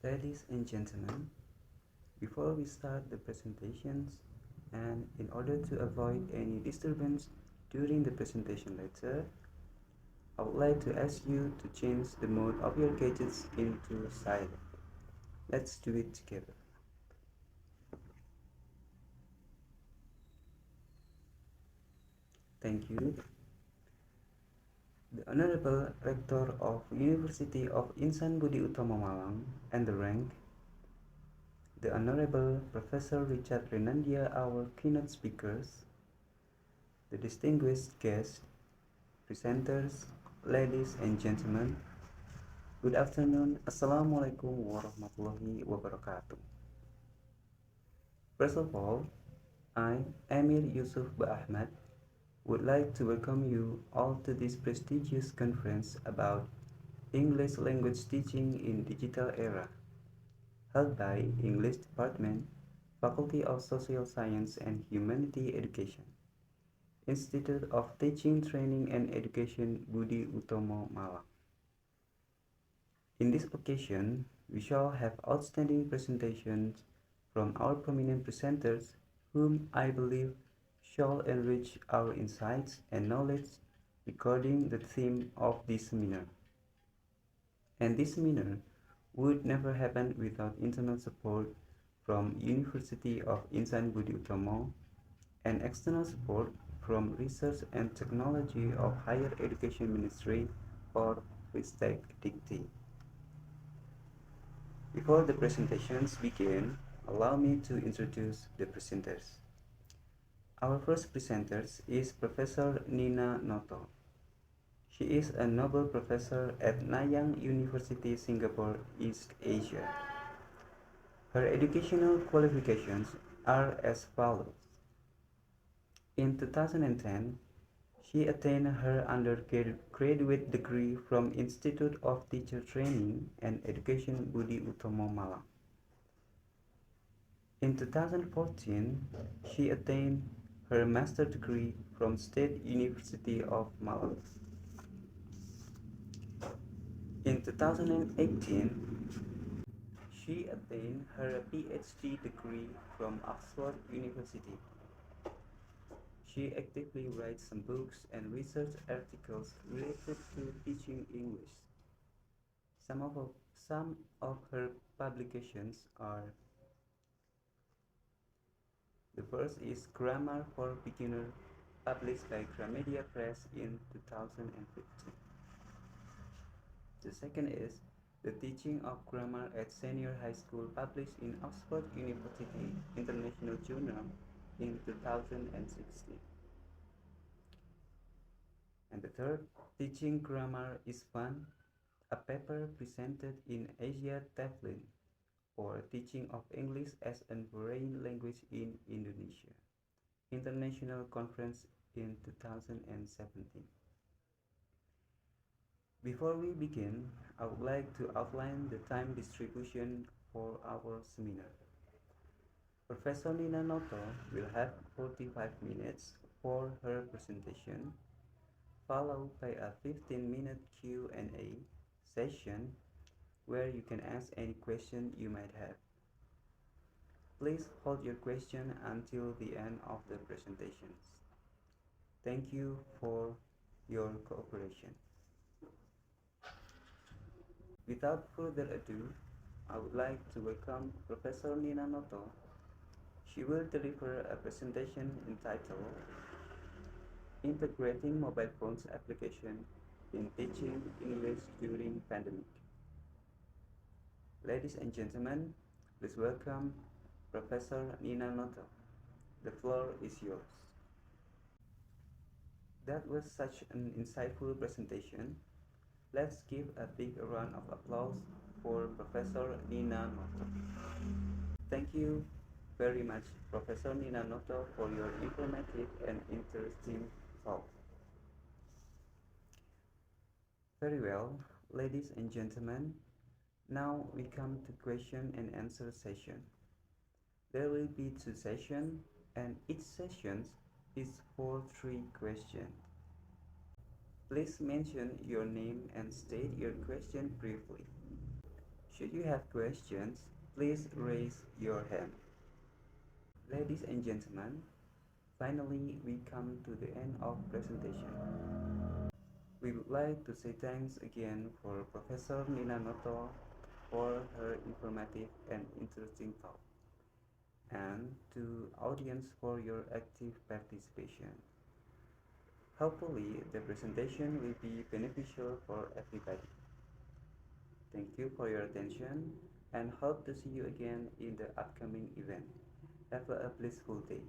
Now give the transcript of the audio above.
Ladies and gentlemen, before we start the presentations and in order to avoid any disturbance during the presentation later, I would like to ask you to change the mode of your gadgets into silent. Let's do it together. Thank you. The Honorable Rector of University of Insan Budi Utama Malang and the rank, the Honorable Professor Richard Renandia, our keynote speakers, the distinguished guests, presenters, ladies and gentlemen, good afternoon. Assalamualaikum warahmatullahi wabarakatuh. First of all, I, Emir Yusuf Ahmad, would like to welcome you all to this prestigious conference about English language teaching in digital era, held by English Department, Faculty of Social Science and Humanity Education, Institute of Teaching, Training and Education Budi Utomo Malang. In this occasion, we shall have outstanding presentations from our prominent presenters, whom I believe shall enrich our insights and knowledge regarding the theme of this seminar. And this seminar would never happen without internal support from University of Insan Budi Utomo and external support from Research and Technology of Higher Education Ministry or Ristek Dikti. Before the presentations begin, allow me to introduce the presenters. Our first presenter is Professor Nina Noto. She is a Nobel Professor at Nanyang University, Singapore, East Asia. Her educational qualifications are as follows. In 2010, she attained her undergraduate degree from Institute of Teacher Training and Education Budi Utomo Malang. In 2014, she attained her master's degree from State University of Malang. In 2018, she attained her PhD degree from Oxford University. She actively writes some books and research articles related to teaching English. Some of her publications are: the first is Grammar for Beginners, published by Gramedia Press in 2015. The second is The Teaching of Grammar at Senior High School, published in Oxford University International Journal in 2016. And the third, Teaching Grammar is Fun, a paper presented in Asia Teflin, or Teaching of English as a Foreign Language in Indonesia, International Conference in 2017. Before we begin, I would like to outline the time distribution for our seminar. Professor Nina Noto will have 45 minutes for her presentation, followed by a 15-minute Q&A session where you can ask any question you might have. Please hold your question until the end of the presentations. Thank you for your cooperation. Without further ado, I would like to welcome Professor Nina Noto. She will deliver a presentation entitled Integrating Mobile Phones Application in Teaching English During Pandemic. Ladies and gentlemen, please welcome Professor Nina Noto. The floor is yours. That was such an insightful presentation. Let's give a big round of applause for Professor Nina Noto. Thank you very much, Professor Nina Noto, for your informative and interesting talk. Very well, ladies and gentlemen, now we come to question and answer session. There will be 2 sessions, and each session is for 3 questions. Please mention your name and state your question briefly. Should you have questions, please raise your hand. Ladies and gentlemen, finally we come to the end of presentation. We would like to say thanks again for Professor Nina Noto for her informative and interesting talk, and to audience for your active participation. Hopefully, the presentation will be beneficial for everybody. Thank you for your attention and hope to see you again in the upcoming event. Have a blissful day.